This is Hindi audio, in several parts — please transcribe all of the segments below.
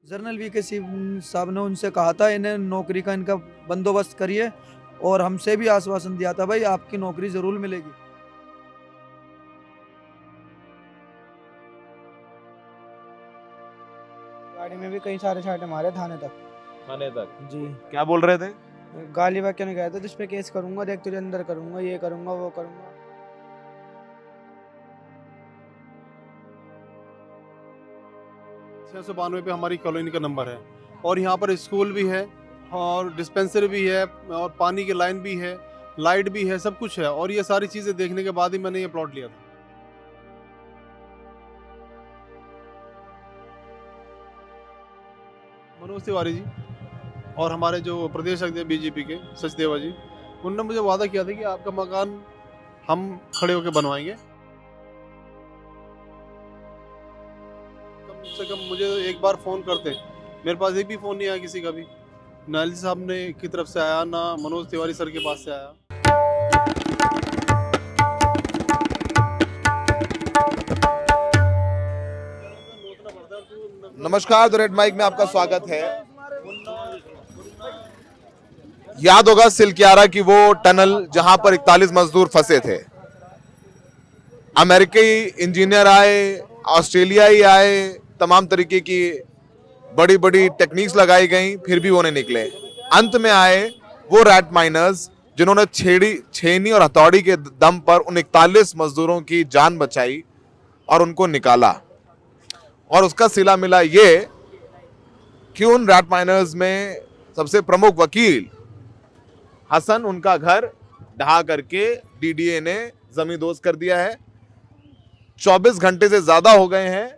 जर्नल वी के साहब ने उनसे कहा था इन्हें नौकरी का इनका बंदोबस्त करिए, और हमसे भी आश्वासन दिया था भाई आपकी नौकरी जरूर मिलेगी। गाड़ी में भी कई सारे छाटे मारे थाने तक। थाने तक जी। क्या बोल रहे थे? गाली वाक्य नहीं गए थे, जिस पे केस करूंगा, देख तुझे अंदर करूंगा, ये करूंगा, वो करूंगा। 692 पे हमारी कॉलोनी का नंबर है और यहाँ पर स्कूल भी है और डिस्पेंसरी भी है और पानी की लाइन भी है, लाइट भी है, सब कुछ है। और ये सारी चीज़ें देखने के बाद ही मैंने ये प्लॉट लिया था। मनोज तिवारी जी और हमारे जो प्रदेश अध्यक्ष बीजेपी के सचदेवा जी, उन्होंने मुझे वादा किया था कि आपका मकान हम खड़े होकर बनवाएंगे। कम से कम मुझे एक बार फ़ोन करते, मेरे पास एक भी फ़ोन नहीं आया किसी का भी, ना एलजी साहब ने की तरफ से आया, ना मनोज तिवारी सर के पास से आया। नमस्कार, द रेड माइक में आपका स्वागत है। याद होगा सिलक्यारा की वो टनल जहां पर 41 मजदूर फंसे थे। अमेरिकी इंजीनियर आए, ऑस्ट्रेलियाई आए, तमाम तरीके की बड़ी बड़ी टेक्निक्स लगाई गई, फिर भी वो नहीं निकले। अंत में आए वो रैट माइनर्स जिन्होंने छेनी और हथौड़ी के दम पर उन 41 मजदूरों की जान बचाई और उनको निकाला। और उसका सिला मिला ये कि उन रैट माइनर्स में सबसे प्रमुख वकील हसन, उनका घर ढहा करके डीडीए ने जमींदोज कर दिया है। 24 घंटे से ज्यादा हो गए हैं।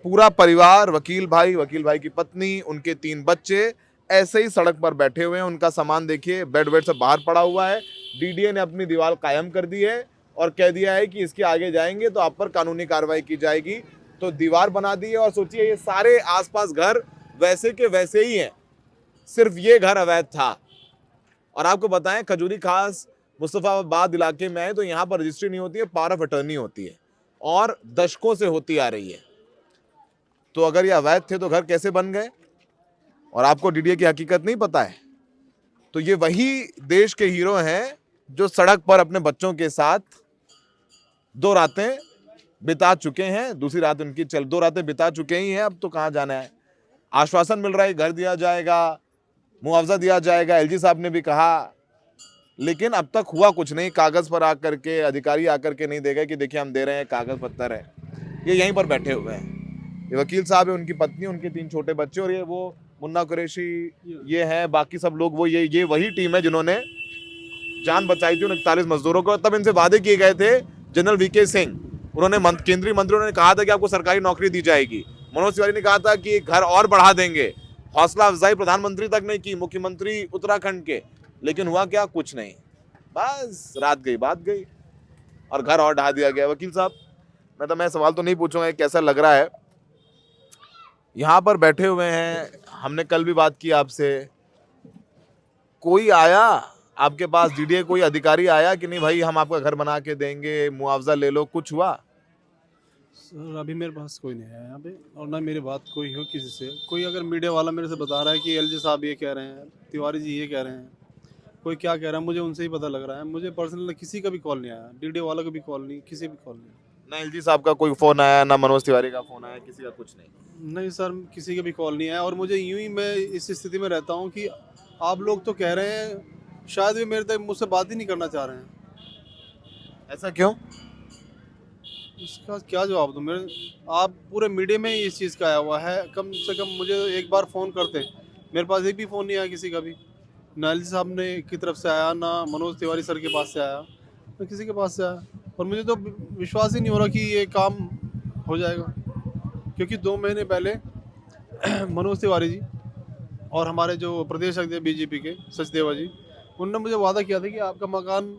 पूरा परिवार, वकील भाई की पत्नी, उनके 3 बच्चे ऐसे ही सड़क पर बैठे हुए हैं। उनका सामान देखिए बेड से बाहर पड़ा हुआ है। डीडीए ने अपनी दीवार कायम कर दी है और कह दिया है कि इसके आगे जाएंगे तो आप पर कानूनी कार्रवाई की जाएगी। तो दीवार बना दी है और सोचिए ये सारे आसपास घर वैसे के वैसे ही हैं, सिर्फ ये घर अवैध था। और आपको बताएं, खजूरी खास मुस्तफाबाद इलाके में आए तो यहाँ पर रजिस्ट्री नहीं होती है, पावर ऑफ अटर्नी होती है और दशकों से होती आ रही है। तो अगर ये अवैध थे तो घर कैसे बन गए? और आपको डीडीए की हकीकत नहीं पता है। तो ये वही देश के हीरो हैं जो सड़क पर अपने बच्चों के साथ 2 रातें बिता चुके हैं। दूसरी रात उनकी 2 रातें बिता चुके ही हैं। अब तो कहाँ जाना है। आश्वासन मिल रहा है, घर दिया जाएगा, मुआवजा दिया जाएगा, एलजी साहब ने भी कहा, लेकिन अब तक हुआ कुछ नहीं। कागज पर आकर के अधिकारी आकर के नहीं देगा कि देखिए हम दे रहे हैं, कागज पत्थर है। ये यहीं पर बैठे हुए हैं। ये वकील साहब है, उनकी पत्नी, उनके 3 छोटे बच्चे, और ये वो मुन्ना कुरैशी ये हैं, बाकी सब लोग। वो ये वही टीम है जिन्होंने जान बचाई थी उन 41 मजदूरों को। तब इनसे वादे किए गए थे। जनरल वीके सिंह, उन्होंने केंद्रीय मंत्री, उन्होंने कहा था कि आपको सरकारी नौकरी दी जाएगी। मनोज तिवारी ने कहा था कि घर और बढ़ा देंगे। हौसला अफजाई प्रधानमंत्री तक नहीं की, मुख्यमंत्री उत्तराखंड के। लेकिन हुआ क्या? कुछ नहीं। बस रात गई बात गई और घर और ढा दिया गया। वकील साहब, मैं सवाल तो नहीं पूछूंगा कैसा लग रहा है। यहाँ पर बैठे हुए हैं, हमने कल भी बात की आपसे। कोई आया आपके पास, डीडीए कोई अधिकारी आया कि नहीं भाई हम आपका घर बना के देंगे, मुआवजा ले लो? कुछ हुआ? सर अभी मेरे पास कोई नहीं है यहाँ पे, और ना मेरी बात कोई हो किसी से। कोई अगर मीडिया वाला मेरे से बता रहा है कि एलजी साहब ये कह रहे हैं, तिवारी जी ये कह रहे हैं, कोई क्या कह रहा है, मुझे उनसे ही पता लग रहा है। मुझे पर्सनल किसी का भी कॉल नहीं आया, डीडीए वाला का भी कॉल नहीं, किसी भी कॉल नहीं। ना एलजी साहब का कोई फोन आया, ना मनोज तिवारी का फोन आया, किसी का कुछ नहीं? नहीं सर, किसी का भी कॉल नहीं आया। और मुझे यूं ही मैं इस स्थिति में रहता हूँ कि आप लोग तो कह रहे हैं, शायद वे मेरे तक मुझसे बात ही नहीं करना चाह रहे हैं। ऐसा क्यों? इसका क्या जवाब दूँ? आप पूरे मीडिया में ही इस चीज़ का आया हुआ है। कम से कम मुझे एक बार फ़ोन करते, मेरे पास एक भी फ़ोन नहीं आया किसी का भी, ना एलजी साहब ने की तरफ से आया, ना मनोज तिवारी सर के पास से आया, ना किसी के पास से आया। और मुझे तो विश्वास ही नहीं हो रहा कि ये काम हो जाएगा, क्योंकि 2 महीने पहले मनोज तिवारी जी और हमारे जो प्रदेश अध्यक्ष बीजेपी के सचदेवा जी, उन्होंने मुझे वादा किया था कि आपका मकान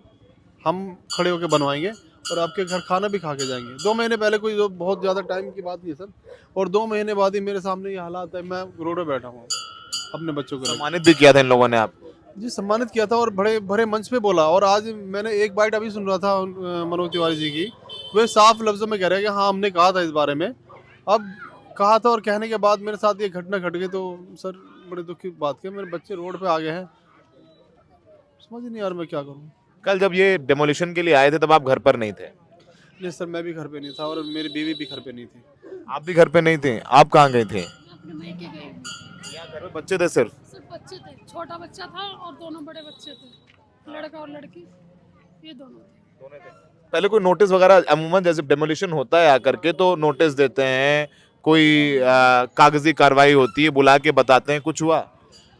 हम खड़े होकर बनवाएंगे और आपके घर खाना भी खा के जाएंगे। 2 महीने पहले, कोई जो बहुत ज़्यादा टाइम की बात नहीं है सर। और 2 महीने बाद ही मेरे सामने ये हालात है। मैं रोड पे बैठा हूँ अपने बच्चों को। सम्मानित भी किया था इन लोगों ने आपको? जी, सम्मानित किया था और बड़े भरे मंच पे बोला। और आज मैंने एक बाइट अभी सुन रहा था मनोज तिवारी जी की, वे साफ लफ्ज़ों में कह रहे हैं कि हाँ हमने कहा था इस बारे में। अब कहा था और कहने के बाद मेरे साथ ये घटना घट गई, तो सर बड़े दुख की बात है। मेरे बच्चे रोड पे आ गए हैं, समझ ही नहीं यार मैं क्या करूँ। कल जब ये डेमोलिशन के लिए आए थे तब आप घर पर नहीं थे? नहीं सर, मैं भी घर पे नहीं था और मेरी बीवी भी घर पे नहीं थी। आप भी घर पे नहीं थे? आप कहाँ गए थे? अपने मायके गए हुए थे। यहाँ घर में बच्चे थे सिर्फ? सिर्फ बच्चे थे, छोटा बच्चा था और दोनों बड़े बच्चे थे, लड़का और लड़की, ये दोनों थे। पहले कोई नोटिस वगैरह, अमूमन जैसे डेमोलिशन होता है आकर के तो नोटिस देते हैं, कोई कागजी कार्रवाई होती है, बुला के बताते हैं, कुछ हुआ?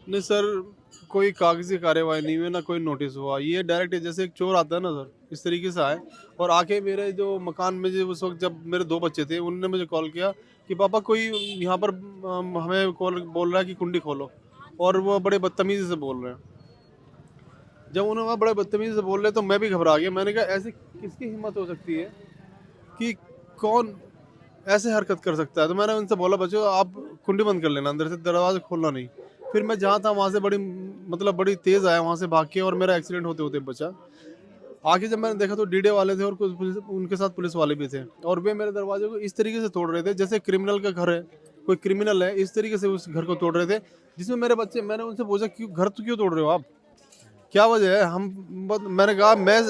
नहीं सर, कोई कागजी कार्यवाही नहीं हुई, ना कोई नोटिस हुआ। ये डायरेक्ट जैसे एक चोर आता है ना सर, इस तरीके से आए और आके मेरे जो मकान में, जो उस वक्त जब मेरे 2 बच्चे थे, उन्होंने मुझे कॉल किया कि पापा कोई यहाँ पर हमें कॉल बोल रहा है कि कुंडी खोलो, और वो बड़े बदतमीजी से बोल रहे हैं। जब उन्होंने बड़े बदतमीजी से बोल रहे तो मैं भी घबरा गया। मैंने कहा ऐसी किसकी हिम्मत हो सकती है कि कौन ऐसे हरकत कर सकता है। तो मैंने उनसे बोला बच्चों आप कुंडी बंद कर लेना, अंदर से दरवाजा खोलना नहीं। फिर मैं जहाँ था वहाँ से बड़ी तेज़ आया वहाँ से भाग के, और मेरा एक्सीडेंट होते होते बचा। आगे जब मैंने देखा तो डीडे वाले थे और कुछ उनके साथ पुलिस वाले भी थे, और वे मेरे दरवाजे को इस तरीके से तोड़ रहे थे जैसे क्रिमिनल का घर है, कोई क्रिमिनल है, इस तरीके से उस घर को तोड़ रहे थे जिसमें मेरे बच्चे। मैंने उनसे पूछा क्यों घर तो क्यों तोड़ रहे हो आप, क्या वजह है? मैंने कहा मैं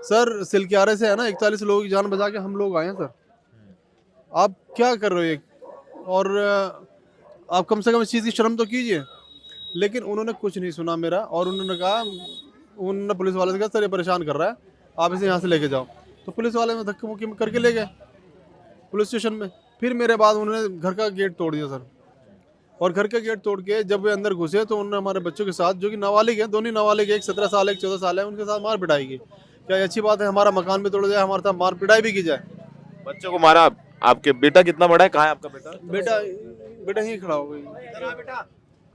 सर सिलक्यारे से है ना 41 लोगों की जान बचा के हम लोग आए हैं सर, आप क्या कर रहे हो ये, और आप कम से कम इस चीज़ की शर्म तो कीजिए। लेकिन उन्होंने कुछ नहीं सुना मेरा, और उन्होंने पुलिस वाले से कहा सर ये परेशान कर रहा है, आप इसे यहाँ से लेके जाओ। तो पुलिस वाले में धक्के मुक्की करके ले गए पुलिस स्टेशन में। फिर मेरे बाद उन्होंने घर का गेट तोड़ दिया सर, और घर का गेट तोड़ के जब वे अंदर घुसे तो उन्होंने हमारे बच्चों के साथ, जो कि नाबालिग हैं, दोनों नाबालिग, एक 17 साल एक 14 साल है, उनके साथ मार पिटाई की। क्या ये अच्छी बात है? हमारा मकान भी तोड़ जाए, हमारे साथ मार पिटाई भी की जाए। बच्चों को मारा? आपके बेटा कितना बड़ा है? कहाँ है आपका बेटा? बेटा ही खड़ा हो गई।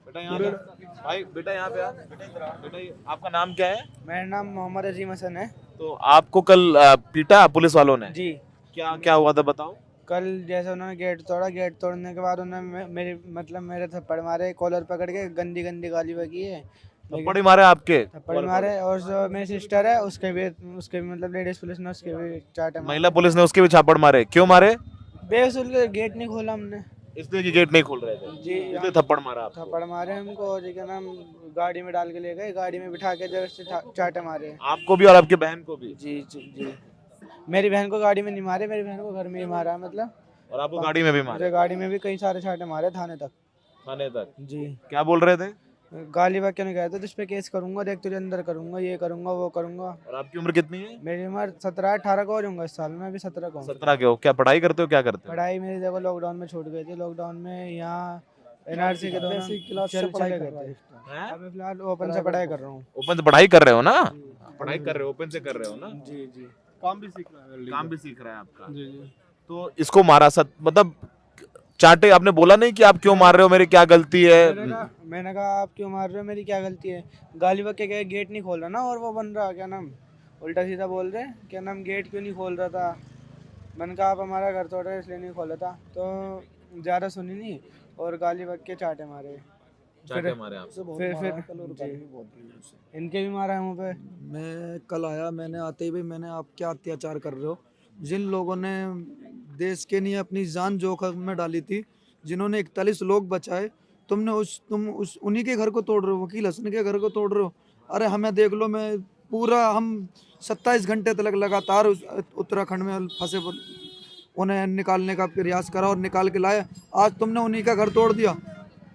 बेटा यहाँ पे भाई, बेटा यहाँ पे आ। बेटा आपका नाम क्या है? मेरा नाम मोहम्मद अजीम हसन है तो आपको कल पीटा पुलिस वालों ने? जी। क्या क्या हुआ था बताओ। कल जैसे उन्होंने गेट तोड़ा, गेट तोड़ने के बाद उन्होंने मेरे थप्पड़ मारे, कॉलर पकड़ के गंदी गंदी गाली बकी है, थप्पड़ ही मारे आपके? थप्पड़ मारे। और जो मेरी सिस्टर है उसके भी मतलब लेडीज पुलिस ने उसके भी चाटे मारे। महिला पुलिस ने उसके भी छापड़ मारे? क्यों मारे? बेवसूल गेट नहीं खोला हमने, इसलिए कि गेट नहीं खोल रहे थे जी। इसलिए थप्पड़ मारा आपको? थप्पड़ मारे हमको, और क्या नाम, गाड़ी में डाल के ले गए, गाड़ी में बिठा के जगह से चाटे मारे। आपको भी और आपकी बहन को भी? जी जी जी। मेरी बहन को गाड़ी में नहीं मारे, मेरी बहन को घर में ही मारा, मतलब। और आपको गाड़ी में भी मारे? मुझे गाड़ी में भी कई सारे चाटे मारे, थाने तक। थाने तक? जी। क्या बोल रहे थे? गाली वाक्य नहीं कहते, जिस पे केस करूंगा, देख तुझे अंदर करूंगा, ये करूंगा वो करूंगा। और आपकी उम्र कितनी है? मेरी उम्र 17-18 का हो जाऊंगा इस साल में, अभी 17 का हूँ। 17 के हो? क्या पढ़ाई करते हो? क्या करते हो? पढ़ाई मेरी देखो लॉकडाउन में छूट गई थी, लॉकडाउन में यहाँ एनआरसी के दौरान चले गए थे। हैं? अभी फिलहाल ओपन से पढ़ाई कर रहा हूँ। ओपन से पढ़ाई कर रहे हो ना? पढ़ाई कर रहे हो, ओपन से कर रहे हो ना? जी जी। काम भी सीख रहा है, काम भी सीख रहा है आपका। जी जी। तो इसको मारा मतलब चाटे, आपने बोला नहीं कि आप क्यों मार रहे हो, मेरी क्या गलती है? मैंने कहा आप क्यों मार रहे हो, मेरी क्या गलती है? गाली वाक्य के गेट नहीं खोल रहा ना, और वो बन रहा क्या नाम, उल्टा सीधा बोल रहे, क्या नाम, गेट क्यों नहीं खोल रहा था। मैंने कहा आप हमारा घर तोड़ रहे इसलिए नहीं खोला था, तो ज़्यादा सुनी नहीं और गाली वाक्य चाटे मारे। चाटे मारे आप? फिर इनके भी मारा है मुँह पे। मैं कल आया, मैंने आते ही भाई मैंने आप क्या अत्याचार कर रहे हो। जिन लोगों ने देश के लिए अपनी जान जोखिम में डाली थी, जिन्होंने 41 लोग बचाए, तुम उन्हीं के घर को तोड़ रहे हो, वकील हसन के घर को तोड़ रहे हो। अरे हमें देख लो, मैं पूरा हम 27 घंटे तक लगातार उत्तराखंड में फंसे उन्हें निकालने का प्रयास करा और निकाल के लाए। आज तुमने उन्हीं का घर तोड़ दिया।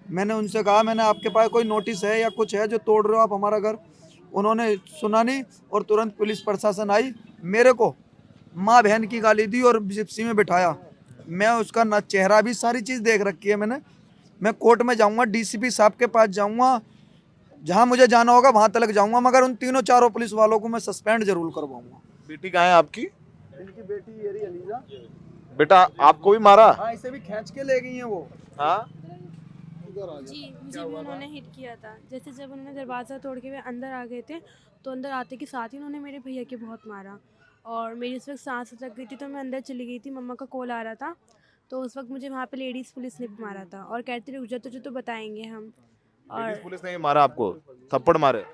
मैंने उनसे कहा, मैंने आपके पास कोई नोटिस है या कुछ है जो तोड़ रहे हो आप हमारा घर? उन्होंने सुना नहीं और तुरंत पुलिस प्रशासन आई, मेरे को माँ बहन की गाली दी और जिप्सी में बिठाया। मैं उसका ना चेहरा भी सारी चीज़ देख रखी है मैंने। मैं कोर्ट में जाऊंगा, डीसीपी साहब के पास जाऊंगा, जहां मुझे जाना होगा वहां तक जाऊंगा, मगर उन तीनों चारों पुलिस वालों को मैं सस्पेंड जरूर करवाऊंगा। बेटी कहाँ है आपकी? इनकी बेटी ये रही अलीजा। बेटा आपको भी मारा? हाँ, इसे भी खींच के ले गई हैं वो। हाँ जी, मुझे भी उन्होंने हिट किया था। जैसे जब उन्होंने दरवाज़ा तोड़ के वे अंदर आ गए थे, तो अंदर आते के साथ ही उन्होंने मेरे भैया के बहुत मारा, और मेरी उस वक्त सांस लग गई थी, तो मैं अंदर चली गई थी, मम्मा का कॉल आ रहा था, तो उस वक्त मुझे वहाँ पे लेडीज़ पुलिस ने भी मारा था और कहते रुक जा तुझे तो बताएंगे हम। और पुलिस ने मारा आपको? थप्पड़ मारे?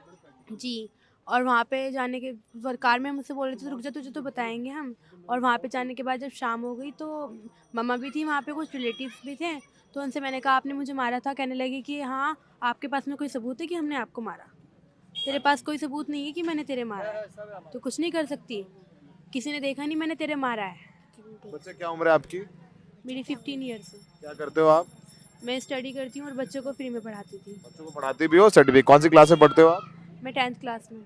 जी, और वहाँ पे जाने के कार में मुझसे बोल रहे थे रुक जा तुझे तो बताएंगे हम, और वहाँ पे जाने के बाद जब शाम हो गई तो मम्मा भी थी वहाँ पे, कुछ रिलेटिव्स भी थे, तो उनसे मैंने कहा आपने मुझे मारा था। कहने लगी कि हाँ आपके पास में कोई सबूत है कि हमने आपको मारा? तेरे पास कोई सबूत नहीं है कि मैंने तेरे मारा है, तो कुछ नहीं कर सकती, किसी ने देखा नहीं मैंने तेरे मारा है। बच्चे क्या उम्र है आपकी? मेरी 15 ईयर्स है। क्या करते हो आप? मैं स्टडी करती हूँ और बच्चों को फ्री में पढ़ाती थी। बच्चों को पढ़ाते भी हो, स्टडी भी? कौन सी क्लास में पढ़ते हो आप? मैं 10th क्लास में।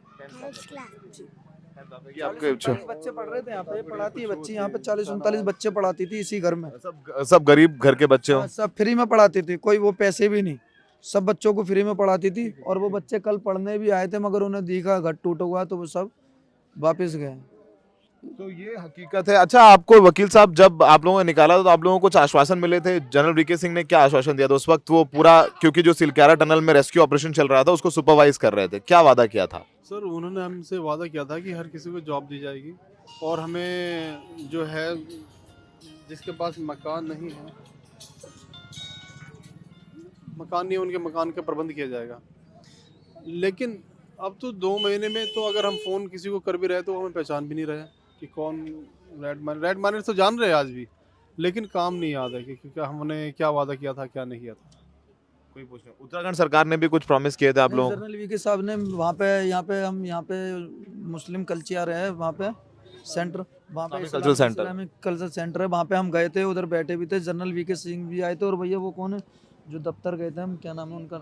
ये आपके 40 बच्चे पढ़ रहे थे यहाँ पे, पढ़ाती है बच्ची यहाँ पे, 40-39 बच्चे पढ़ाती थी इसी घर में। सब गरीब घर के बच्चे हो? हाँ, सब फ्री में पढ़ाती थी, कोई वो पैसे भी नहीं, सब बच्चों को फ्री में पढ़ाती थी। और वो बच्चे कल पढ़ने भी आए थे मगर उन्हें दिखा घर टूटा हुआ तो वो सब वापस गए। तो ये हकीकत है। अच्छा, आपको वकील साहब जब आप लोगों ने निकाला तो आप लोगों को कुछ आश्वासन मिले थे? जनरल वीके सिंह ने क्या आश्वासन दिया था उस वक्त? वो पूरा, क्योंकि जो सिलक्यारा टनल में रेस्क्यू ऑपरेशन चल रहा था उसको सुपरवाइज कर रहे थे, क्या वादा किया था? सर उन्होंने हमसे वादा किया था कि हर किसी को जॉब दी जाएगी और हमें जो है जिसके पास मकान नहीं है, उनके मकान का प्रबंध किया जाएगा। लेकिन अब तो 2 महीने में तो अगर हम फ़ोन किसी को कर भी रहे तो हमें पहचान भी नहीं रहे कि कौन रेड माइनर तो जान रहे हैं आज भी, लेकिन काम नहीं याद है कि हमने क्या वादा किया था क्या नहीं किया था। कोई पूछ नहीं। उत्तराखंड सरकार ने भी कुछ प्रॉमिस किए थे आप लोगों को? जनरल वीके साहब ने वहाँ पे, यहाँ पे मुस्लिम कल्चर है वहाँ पे सेंटर, वहाँ पे इस्लामिक कल्चर सेंटर है, वहाँ पे हम गए थे, उधर बैठे भी थे। जनरल वीके सिंह भी आए थे और भैया वो कौन है जो दफ्तर गए थे हम, क्या नाम है उनका,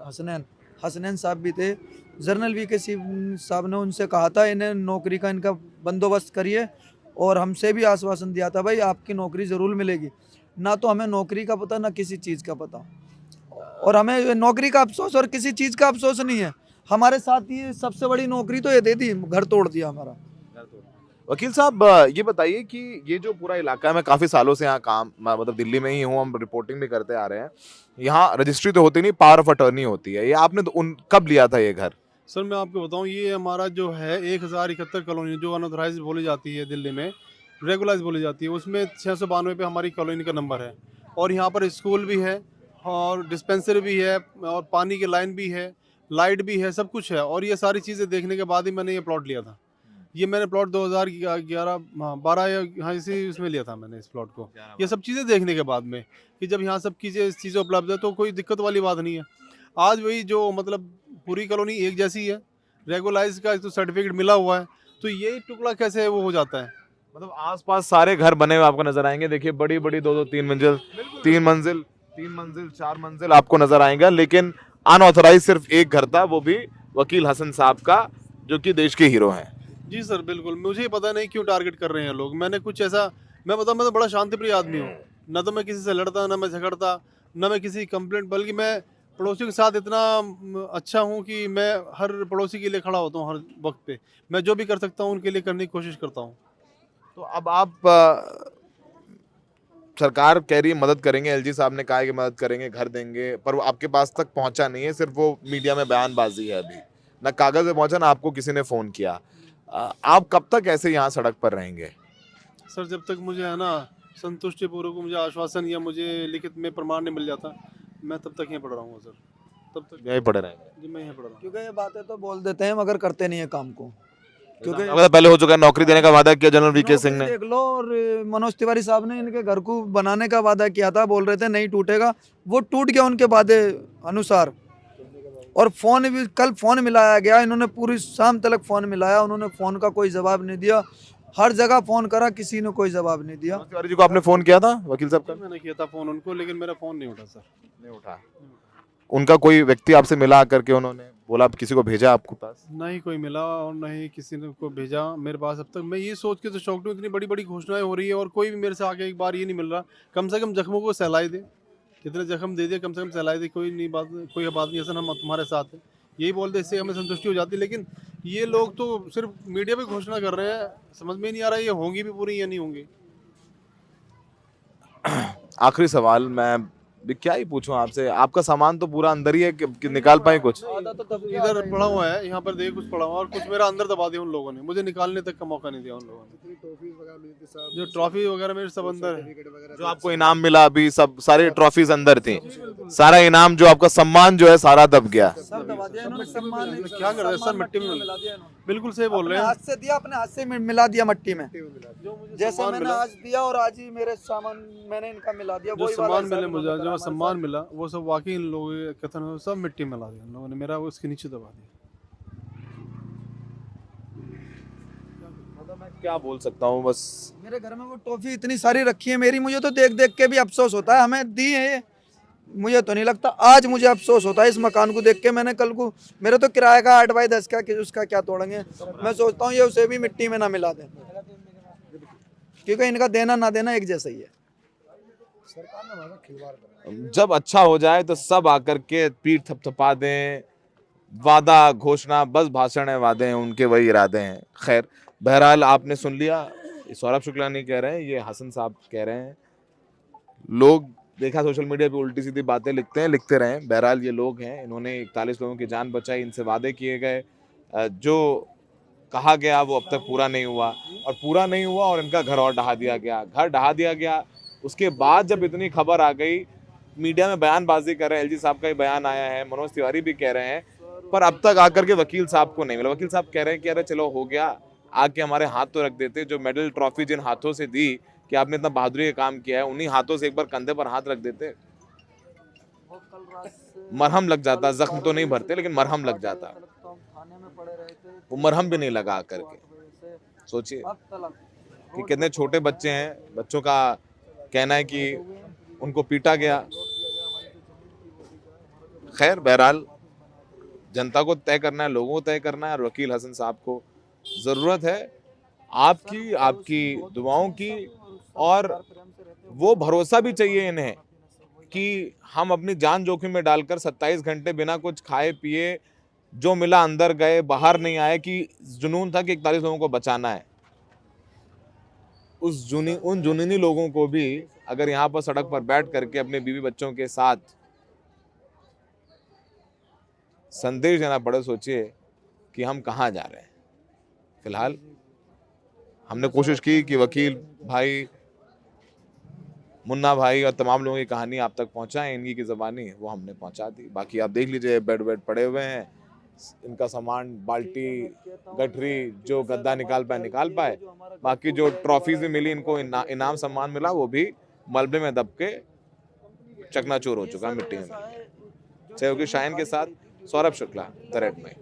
हसनैन साहब भी थे। जनरल वीके साहब ने उनसे कहा था इन्हें नौकरी का इनका बंदोबस्त करिए, और हमसे भी आश्वासन दिया था भाई आपकी नौकरी ज़रूर मिलेगी। ना तो हमें नौकरी का पता ना किसी चीज़ का पता, और हमें नौकरी का अफसोस और किसी चीज़ का अफसोस नहीं है। हमारे साथ ये सबसे बड़ी नौकरी तो ये दे दी, घर तोड़ दिया हमारा। वकील साहब ये बताइए कि ये जो पूरा इलाका है, मैं काफ़ी सालों से यहाँ काम, मतलब दिल्ली में ही हूँ, हम रिपोर्टिंग भी करते आ रहे हैं। यहाँ रजिस्ट्री तो होती नहीं, पावर ऑफ अटर्नी होती है। ये आपने तो कब लिया था ये घर? सर मैं आपको बताऊं, ये हमारा जो है 1071 कॉलोनी जो अनऑथराइज बोली जाती है दिल्ली में, रेगुलाइज बोली जाती है, उसमें 692 पे हमारी कॉलोनी का नंबर है। और यहाँ पर स्कूल भी है और डिस्पेंसरी भी है और पानी की लाइन भी है, लाइट भी है, सब कुछ है। और ये सारी चीज़ें देखने के बाद ही मैंने ये प्लॉट लिया था। ये मैंने प्लॉट 2011-12 इसी इसमें लिया था मैंने इस प्लॉट को। ये सब चीज़ें देखने के बाद में कि जब यहाँ सब चीज़ें उपलब्ध है तो कोई दिक्कत वाली बात नहीं है। आज वही जो मतलब पूरी कॉलोनी एक जैसी है, रेगुलाइज का तो सर्टिफिकेट मिला हुआ है, तो यही टुकड़ा कैसे वो हो जाता है? मतलब आसपास सारे घर बने हुए आपको नजर आएंगे। देखिए बड़ी बड़ी 2-2, 3 मंजिल, 3 मंजिल, 4 मंजिल आपको नजर आएंगे, लेकिन अनऑथराइज सिर्फ एक घर था, वो भी वकील हसन साहब का, जो कि देश के हीरो हैं। जी सर बिल्कुल, मुझे पता नहीं क्यों टारगेट कर रहे हैं लोग। मैंने कुछ ऐसा, मैं बताऊँ, मैं तो बड़ा शांतिप्रिय आदमी हूँ, ना तो मैं किसी से लड़ता, ना मैं झगड़ता, ना मैं किसी कंप्लेंट, बल्कि मैं पड़ोसियों के साथ इतना अच्छा हूँ कि मैं हर पड़ोसी के लिए खड़ा होता हूँ। हर वक्त पे मैं जो भी कर सकता हूँ उनके लिए करने की कोशिश करता हूँ। तो अब आप सरकार कह रही है मदद करेंगे, एलजी साहब ने कहा है कि मदद करेंगे, घर देंगे, पर वो आपके पास तक पहुंचा नहीं है, सिर्फ वो मीडिया में बयानबाजी है। अभी ना कागज में पहुंचा, ना आपको किसी ने फोन किया। आप कब तक ऐसे यहाँ सड़क पर रहेंगे? सर जब तक मुझे है ना संतुष्टिपूर्वक मुझे आश्वासन या मुझे लिखित में प्रमाण नहीं मिल जाता, मैं तब तक यहीं पड़ रहा हूँ सर, तब तक यहीं पड़े रहेंगे। जी मैं यहीं पड़ रहा हूँ। क्योंकि ये बातें तो बोल देते हैं मगर करते नहीं है काम को। क्योंकि पहले हो चुका है, नौकरी देने का वादा किया जनरल वीके सिंह ने, देख लो, और मनोज तिवारी साहब ने इनके घर को बनाने का वादा किया था, बोल रहे थे नहीं टूटेगा, वो टूट गया उनके वादे अनुसार। और फोन भी, कल फोन मिलाया गया, इन्होंने पूरी शाम तक फोन मिलाया, उन्होंने फोन का कोई जवाब नहीं दिया। हर जगह फोन करा, किसी ने कोई जवाब नहीं दिया। तिवारी जी को आपने फोन किया था वकील साहब का? मैंने किया था फोन उनको, लेकिन मेरा फोन नहीं उठा सर। नहीं उठा। उनका कोई व्यक्ति आपसे मिला करके उन्होंने बोला, आप किसी को भेजा आपके पास? नहीं कोई मिला और नहीं किसी ने को भेजा मेरे पास अब तक। मैं ये सोच के तो शौक हूँ, इतनी बड़ी बड़ी घोषणाएं हो रही है और कोई भी मेरे से आके एक बार ये नहीं मिल रहा। कम से कम जख्मों को सहलाई दे, जितने जख्म दे दिए कम से कम सहलाई दे, कोई बात नहीं सर, हम तुम्हारे साथ हैं, यही बोलते, इससे हमें संतुष्टि हो जाती है। लेकिन ये लोग तो सिर्फ मीडिया पे घोषणा कर रहे हैं, समझ में नहीं आ रहा है ये होंगी भी पूरी या नहीं होंगी। आखिरी सवाल मैं भी क्या ही पूछूं आपसे, आपका सामान तो पूरा अंदर ही है कि निकाल पाए कुछ? इधर पड़ा हुआ है, यहाँ पर देखिए कुछ पड़ा हुआ है, और कुछ मेरा अंदर दबा दिया उन लोगों ने, मुझे निकालने तक का मौका नहीं दिया उन लोगों ने। जो ट्रॉफी वगैरह मेरे सब अंदर है, जो आपको इनाम मिला अभी, सब सारे ट्रॉफीज अंदर थी, सारा इनाम जो आपका सम्मान जो है सारा दब गया। सब दबा दिया इन्होंने, सम्मान क्या कर रहे हैं सर, मिट्टी में बिल्कुल सही बोल अपने रहे हैं। हाथ से दिया, अपने हाथ से मिला दिया मट्टी में। जो मुझे जैसे सम्मान मैंने मिला, आज दिया और आज ही मेरे सामान मैंने इनका मिला दिया, जो वही वाला सम्मान हिसाब मिले इन्होंने मुझे, करा जो हमारे सम्मान साथ। मिला वो सब वाकई इन लोगों के कथन में सब मिट्टी में ला दिया इन लोगों ने, मेरा वो उसके नीचे दबा दिया। क्या बोल सकता हूँ बस। मेरे घर में वो टॉफी इतनी सारी रखी है मेरी, मुझे तो देख देख के भी अफसोस होता है, हमें दी है ये। मुझे तो नहीं लगता, आज मुझे अफसोस होता है इस मकान को देख के। मैंने कल को, मेरे तो किराए का 8/10 का, कि उसका क्या तोड़ेंगे। मैं सोचता हूँ ये उसे भी मिट्टी में ना मिला दें, क्योंकि इनका देना ना देना एक जैसा ही है। जब अच्छा हो जाए तो सब आकर के पीठ थपथपा दें, वादा घोषणा बस भाषण है, वादे हैं उनके, वही इरादे हैं। खैर बहरहाल आपने सुन लिया, ये सौरभ शुक्ला नहीं कह रहे हैं, ये हसन साहब कह रहे हैं। लोग देखा सोशल मीडिया पे उल्टी सीधी बातें लिखते हैं, लिखते रहें। बहरहाल ये लोग हैं, इन्होंने 41 लोगों की जान बचाई, इनसे वादे किए गए, जो कहा गया वो अब तक पूरा नहीं हुआ, और पूरा नहीं हुआ और इनका घर और ढहा दिया गया, घर ढहा दिया गया। उसके बाद जब इतनी खबर आ गई, मीडिया में बयानबाजी कर रहे हैं, एलजी साहब का ही बयान आया है, मनोज तिवारी भी कह रहे हैं, पर अब तक आकर के वकील साहब को नहीं मिला। वकील साहब कह रहे हैं कि अरे चलो हो गया, आके हमारे हाथ तो रख देते, जो मेडल ट्रॉफी जिन हाथों से दी कि आपने इतना बहादुरी का काम किया है, उन्हीं हाथों से एक बार कंधे पर हाथ रख देते, मरहम लग जाता। जख्म तो नहीं भरते लेकिन मरहम लग जाता। वो मरहम भी नहीं लगा आकर के। सोचिए कि कितने छोटे बच्चे हैं, बच्चों का कहना है कि उनको पीटा गया। खैर बहरहाल जनता को तय करना है, लोगों को तय करना है, और वकील हसन साहब को जरूरत है आपकी, आपकी दुआओं की, और वो भरोसा भी चाहिए इन्हें कि हम अपनी जान जोखिम में डालकर 27 घंटे बिना कुछ खाए पिए, जो मिला अंदर गए, बाहर नहीं आए, कि जुनून था कि 41 लोगों को बचाना है। उन जुनूनी लोगों को भी अगर यहाँ पर सड़क पर बैठ करके अपने बीवी बच्चों के साथ संदेश देना पड़े, सोचिए कि हम कहाँ जा रहे हैं। फिलहाल हमने कोशिश की कि वकील भाई, मुन्ना भाई और तमाम लोगों की कहानी आप तक पहुंचाएं, इनकी की ज़बानी वो हमने पहुंचा दी। बाकी आप देख लीजिए, बेड वेड पड़े हुए हैं, इनका सामान, बाल्टी, गठरी, जो गद्दा निकाल पाए। बाकी जो ट्रॉफीज भी मिली इनको, इनाम सम्मान मिला, वो भी मलबे में दब के चकनाचूर हो चुका मिट्टी में। सहयोगी शाहीन के साथ सौरभ शुक्ला, द रेड में।